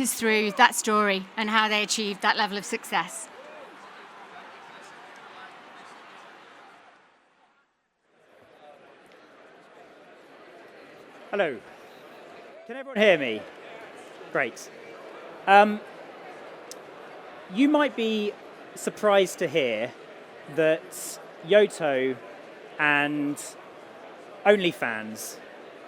us through that story and how they achieved that level of success. Hello. Can everyone hear me? Great. You might be surprised to hear that Yoto and OnlyFans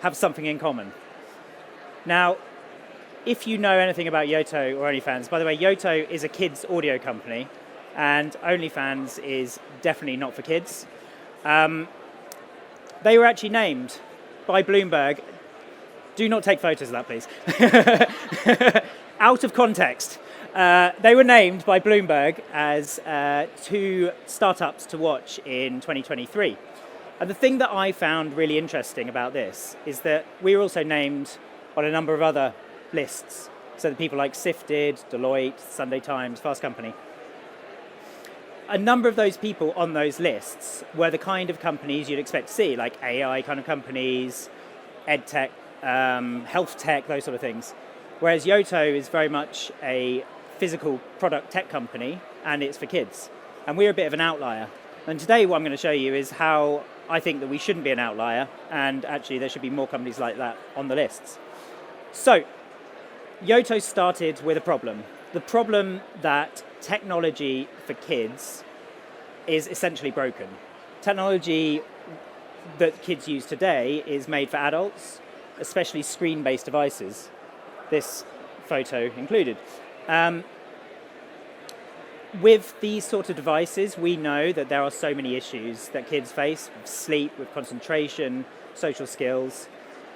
have something in common. Now, if you know anything about Yoto or OnlyFans, by the way, Yoto is a kids audio company and OnlyFans is definitely not for kids. They were actually named by Bloomberg. Do not take photos of that, please. Out of context. They were named by Bloomberg as 2 startups to watch in 2023. And the thing that I found really interesting about this is that we were also named on a number of other lists. So the people like Sifted, Deloitte, Sunday Times, Fast Company. A number of those people on those lists were the kind of companies you'd expect to see, like AI kind of companies, EdTech, health tech, those sort of things. Whereas Yoto is very much a physical product tech company, and it's for kids. And we're a bit of an outlier. And today what I'm going to show you is how I think that we shouldn't be an outlier, and actually there should be more companies like that on the lists. So, Yoto started with a problem. The problem that technology for kids is essentially broken. Technology that kids use today is made for adults, especially screen-based devices, this photo included. With these sort of devices, we know that there are so many issues that kids face with sleep, with concentration, social skills,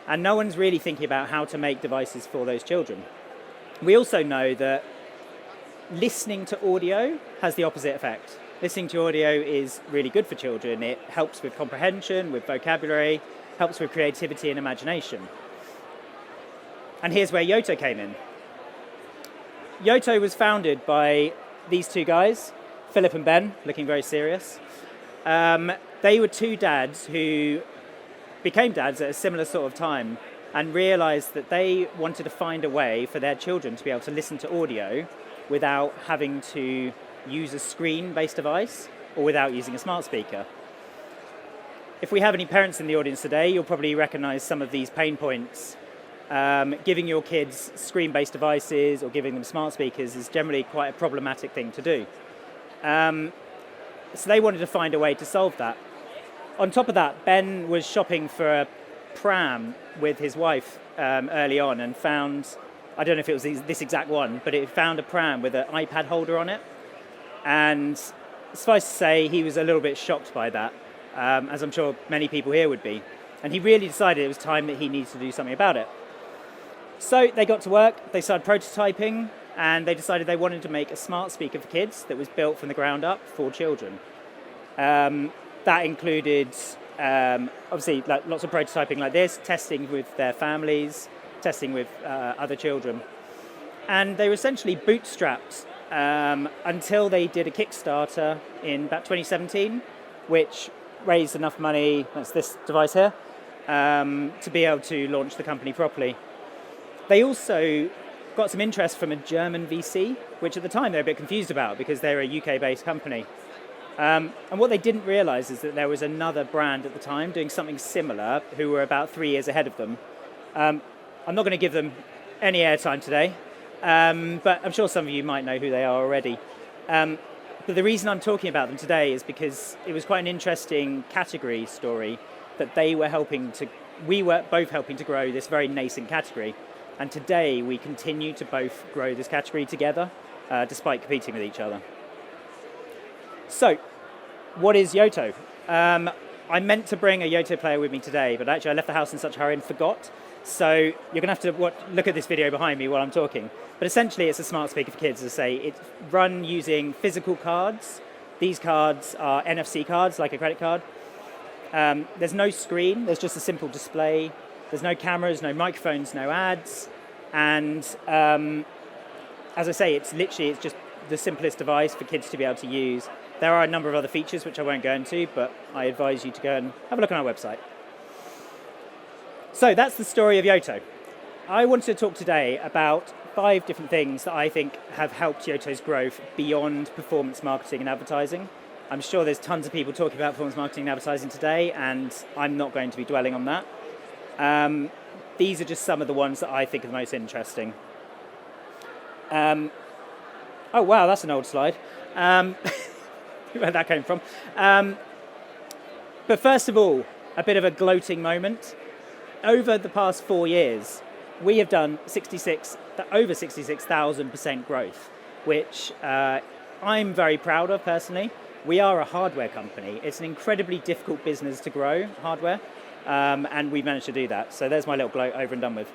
and no one's really thinking about how to make devices for those children. We also know that listening to audio has the opposite effect. Listening to audio is really good for children. It helps with comprehension, with vocabulary, helps with creativity and imagination. And here's where Yoto came in. Yoto was founded by these 2 guys, Philip and Ben, looking very serious. They were 2 dads who became dads at a similar sort of time and realized that they wanted to find a way for their children to be able to listen to audio without having to use a screen-based device or without using a smart speaker. If we have any parents in the audience today, you'll probably recognize some of these pain points. Giving your kids screen-based devices or giving them smart speakers is generally quite a problematic thing to do. So they wanted to find a way to solve that. On top of that, Ben was shopping for a pram with his wife early on and found, I don't know if it was this exact one, but it found a pram with an iPad holder on it. And suffice to say, he was a little bit shocked by that, as I'm sure many people here would be. And he really decided it was time that he needed to do something about it. So they got to work, they started prototyping, and they decided they wanted to make a smart speaker for kids that was built from the ground up for children. That included, obviously, like, lots of prototyping like this, testing with their families, testing with other children. And they were essentially bootstrapped until they did a Kickstarter in about 2017, which raised enough money, that's this device here, to be able to launch the company properly. They also got some interest from a German VC, which at the time they were a bit confused about because they're a UK-based company. And what they didn't realize is that there was another brand at the time doing something similar who were about 3 years ahead of them. I'm not going to give them any airtime today, but I'm sure some of you might know who they are already. But the reason I'm talking about them today is because it was quite an interesting category story that we were both helping to grow this very nascent category. And today we continue to both grow this category together, despite competing with each other. So, what is Yoto? I meant to bring a Yoto player with me today, but actually I left the house in such a hurry and forgot. So you're going to have to look at this video behind me while I'm talking. But essentially it's a smart speaker for kids, as I say. It's run using physical cards. These cards are NFC cards, like a credit card. There's no screen, there's just a simple display. There's no cameras, no microphones, no ads. And as I say, it's just the simplest device for kids to be able to use. There are a number of other features which I won't go into, but I advise you to go and have a look on our website. So that's the story of Yoto. I wanted to talk today about 5 different things that I think have helped Yoto's growth beyond performance marketing and advertising. I'm sure there's tons of people talking about performance marketing and advertising today, and I'm not going to be dwelling on that. These are just some of the ones that I think are the most interesting. Oh wow, that's an old slide. Where that came from. But first of all, a bit of a gloating moment. Over the past 4 years, we have done over 66,000% growth, which I'm very proud of personally. We are a hardware company. It's an incredibly difficult business to grow, hardware, and we've managed to do that. So there's my little gloat over and done with.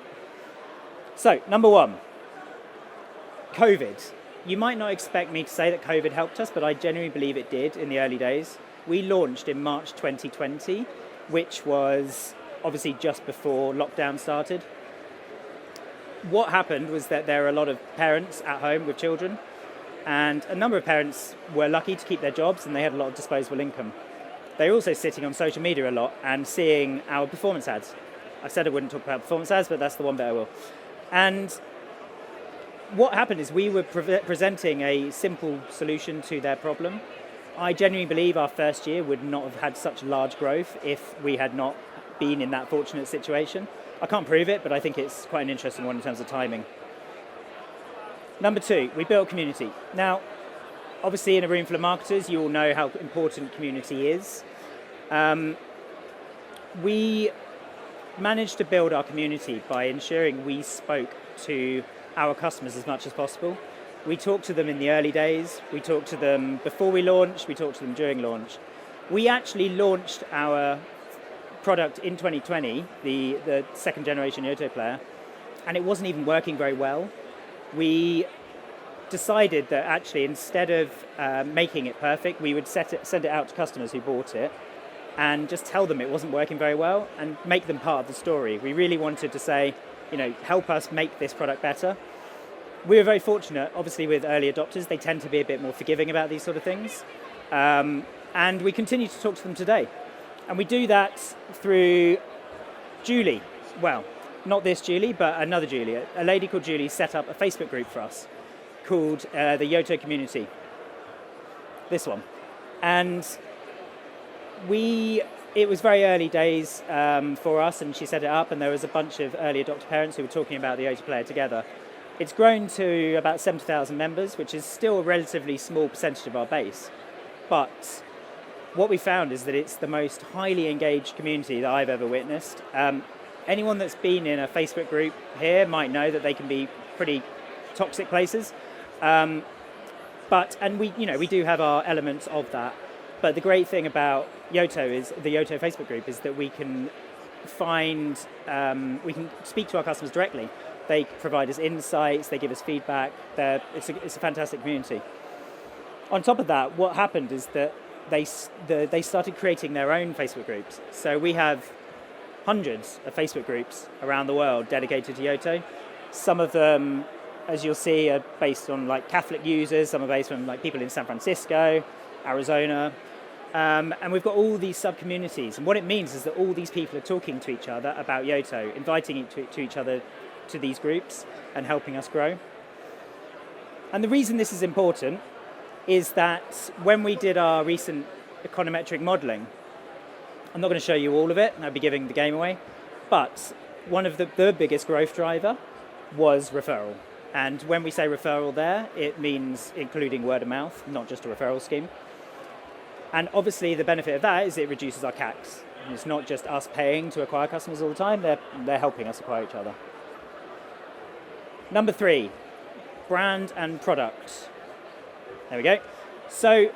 So, number 1, COVID. You might not expect me to say that COVID helped us, but I genuinely believe it did in the early days. We launched in March 2020, which was obviously just before lockdown started. What happened was that there are a lot of parents at home with children, and a number of parents were lucky to keep their jobs and they had a lot of disposable income. They were also sitting on social media a lot and seeing our performance ads. I said I wouldn't talk about performance ads, but that's the one bit I will. And what happened is we were presenting a simple solution to their problem. I genuinely believe our first year would not have had such large growth if we had not been in that fortunate situation. I can't prove it, but I think it's quite an interesting one in terms of timing. Number 2, we built community. Now, obviously in a room full of marketers, you all know how important community is. We managed to build our community by ensuring we spoke to our customers as much as possible. We talked to them in the early days, we talked to them before we launched, we talked to them during launch. We actually launched our product in 2020, the second generation Yoto player, and it wasn't even working very well. We decided that actually instead of making it perfect, we would send it out to customers who bought it and just tell them it wasn't working very well and make them part of the story. We really wanted to say, help us make this product better. We were very fortunate, obviously with early adopters, they tend to be a bit more forgiving about these sort of things. And we continue to talk to them today. And we do that through Julie. Well, not this Julie, but another Julie. A lady called Julie set up a Facebook group for us called the Yoto Community. This one. And it was very early days for us, and she set it up, and there was a bunch of early adopter parents who were talking about the Yoto player together. It's grown to about 70,000 members, which is still a relatively small percentage of our base. But what we found is that it's the most highly engaged community that I've ever witnessed. Anyone that's been in a Facebook group here might know that they can be pretty toxic places. And we do have our elements of that. But the great thing about Yoto is the Yoto Facebook group is that we can we can speak to our customers directly. They provide us insights, they give us feedback. It's a fantastic community. On top of that, what happened is that they started creating their own Facebook groups. So we have hundreds of Facebook groups around the world dedicated to Yoto. Some of them, as you'll see, are based on Catholic users. Some are based on people in San Francisco, Arizona. And we've got all these sub-communities. And what it means is that all these people are talking to each other about Yoto, inviting to each other to these groups and helping us grow. And the reason this is important is that when we did our recent econometric modelling, I'm not going to show you all of it, I'd be giving the game away, but one of the biggest growth driver was referral. And when we say referral there, it means including word of mouth, not just a referral scheme. And obviously the benefit of that is it reduces our CACs. And it's not just us paying to acquire customers all the time, they're helping us acquire each other. Number 3, brand and product. There we go. So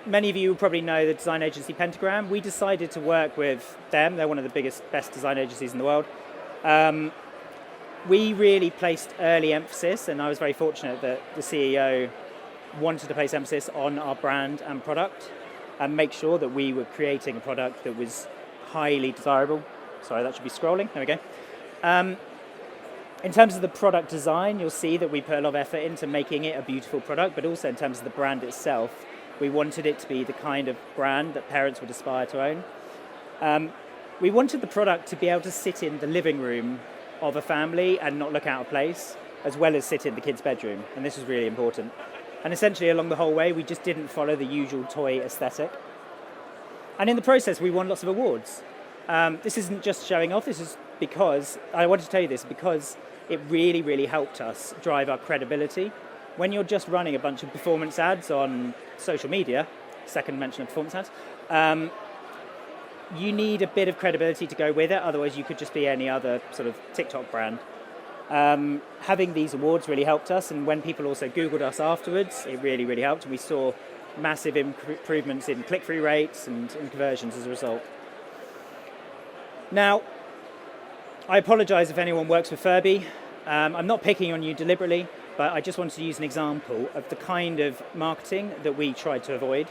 many of you will probably know the design agency Pentagram. We decided to work with them. They're one of the best design agencies in the world. We really placed early emphasis, and I was very fortunate that the CEO wanted to place emphasis on our brand and product and make sure that we were creating a product that was highly desirable. Sorry, that should be scrolling. There we go. In terms of the product design, you'll see that we put a lot of effort into making it a beautiful product, but also in terms of the brand itself, we wanted it to be the kind of brand that parents would aspire to own. We wanted the product to be able to sit in the living room of a family and not look out of place. as well as sit in the kids' bedroom, and this was really important. And essentially along the whole way, we just didn't follow the usual toy aesthetic. And in the process, we won lots of awards. This isn't just showing off, this is because, I wanted to tell you this, because it really, really helped us drive our credibility. When you're just running a bunch of performance ads on social media, second mention of performance ads, you need a bit of credibility to go with it, otherwise you could just be any other sort of TikTok brand. Having these awards really helped us, and when people also Googled us afterwards, it really, really helped. We saw massive improvements in click-through rates and conversions as a result. Now, I apologise if anyone works with Furby. I'm not picking on you deliberately, but I just wanted to use an example of the kind of marketing that we tried to avoid.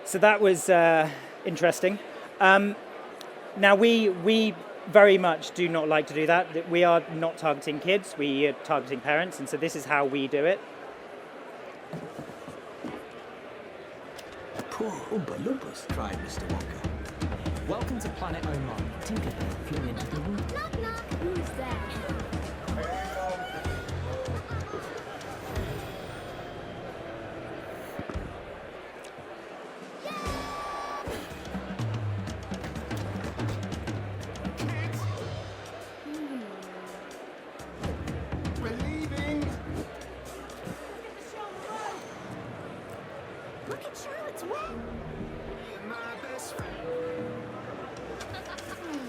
So that was interesting. Now we very much do not like to do that. We are not targeting kids, we are targeting parents, and so this is how we do it. Poor Oompa Loompas, cried Mr. Wonka. Welcome to Planet Oman. Tinkerbell flew into the room. Knock, knock. Who's there? We're leaving. Look at Charlotte's wet. You're my best friend. Tinkerbell flew in.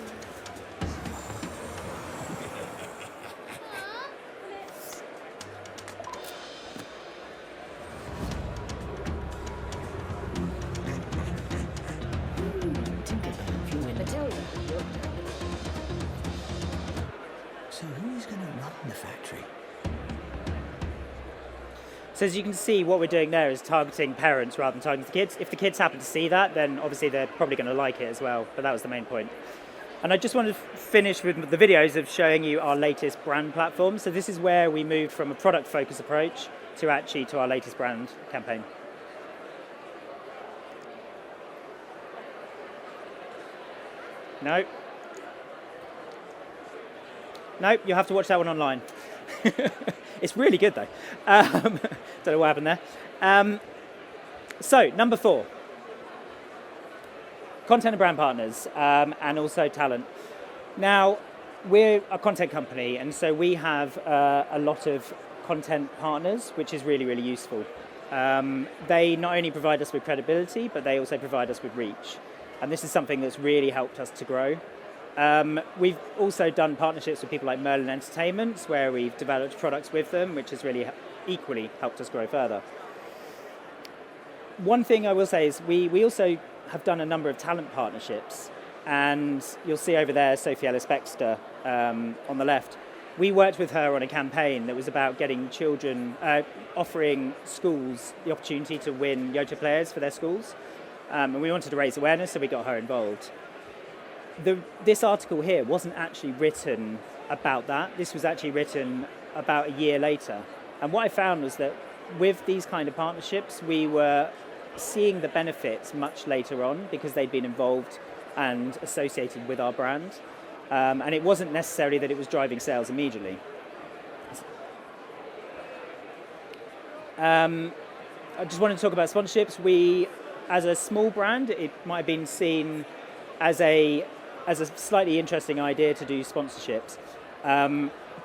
So who's going to run the factory? So as you can see, what we're doing there is targeting parents rather than targeting the kids. If the kids happen to see that, then obviously they're probably going to like it as well, but that was the main point. And I just wanted to finish with the videos of showing you our latest brand platform. So this is where we moved from a product-focused approach to our latest brand campaign. No. No, you'll have to watch that one online. It's really good though. Don't know what happened there. So, number 4. Content and brand partners, and also talent. Now, we're a content company, and so we have a lot of content partners, which is really, really useful. They not only provide us with credibility, but they also provide us with reach. And this is something that's really helped us to grow. We've also done partnerships with people like Merlin Entertainment, where we've developed products with them, which has really equally helped us grow further. One thing I will say is we also have done a number of talent partnerships, and you'll see over there Sophie Ellis-Bextor on the left. We worked with her on a campaign that was about getting children, offering schools the opportunity to win Yoto players for their schools, and we wanted to raise awareness, so we got her involved. This article here wasn't actually written about that. This was actually written about a year later. And what I found was that with these kind of partnerships, we were seeing the benefits much later on because they'd been involved and associated with our brand. And it wasn't necessarily that it was driving sales immediately. I just want to talk about sponsorships. We, as a small brand, it might have been seen as a slightly interesting idea to do sponsorships.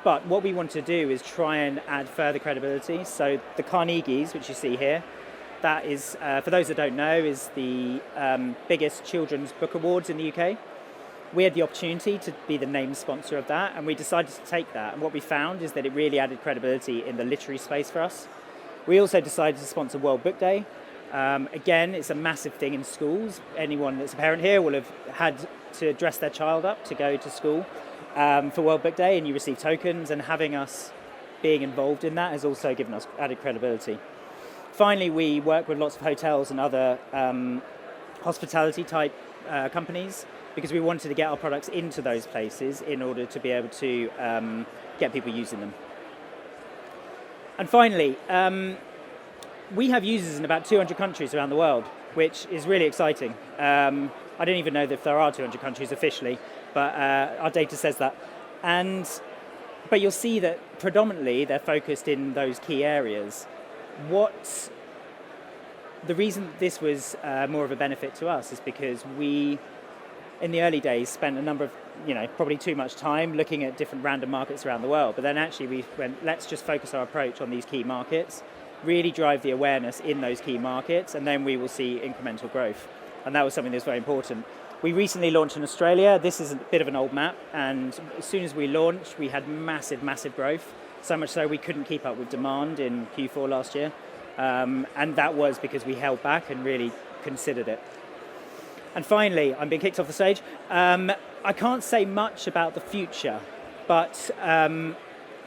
But what we want to do is try and add further credibility. So the Carnegies, which you see here, that is, for those that don't know, is the biggest children's book awards in the UK. We had the opportunity to be the name sponsor of that, and we decided to take that. And what we found is that it really added credibility in the literary space for us. We also decided to sponsor World Book Day. Again, it's a massive thing in schools. Anyone that's a parent here will have had to dress their child up to go to school for World Book Day, and you receive tokens. And having us being involved in that has also given us added credibility. Finally, we work with lots of hotels and other hospitality type companies because we wanted to get our products into those places in order to be able to get people using them. And finally, we have users in about 200 countries around the world, which is really exciting. I don't even know if there are 200 countries officially, but our data says that. But you'll see that predominantly they're focused in those key areas. The reason this was more of a benefit to us is because we, in the early days, spent a number of, probably too much time looking at different random markets around the world. But then actually we went, let's just focus our approach on these key markets, really drive the awareness in those key markets, and then we will see incremental growth. And that was something that was very important. We recently launched in Australia. This is a bit of an old map, and as soon as we launched, we had massive, massive growth. So much so we couldn't keep up with demand in Q4 last year. And that was because we held back and really considered it. And finally, I'm being kicked off the stage. I can't say much about the future, but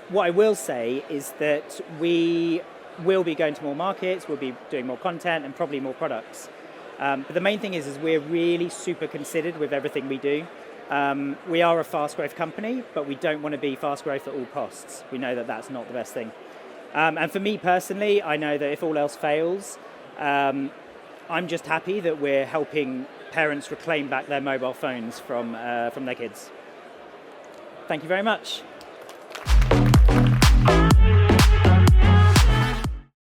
what I will say is that we will be going to more markets, we'll be doing more content and probably more products. But the main thing is we're really super considered with everything we do. We are a fast growth company, but we don't want to be fast growth at all costs. We know that that's not the best thing. And for me personally, I know that if all else fails, I'm just happy that we're helping parents reclaim back their mobile phones from their kids. Thank you very much.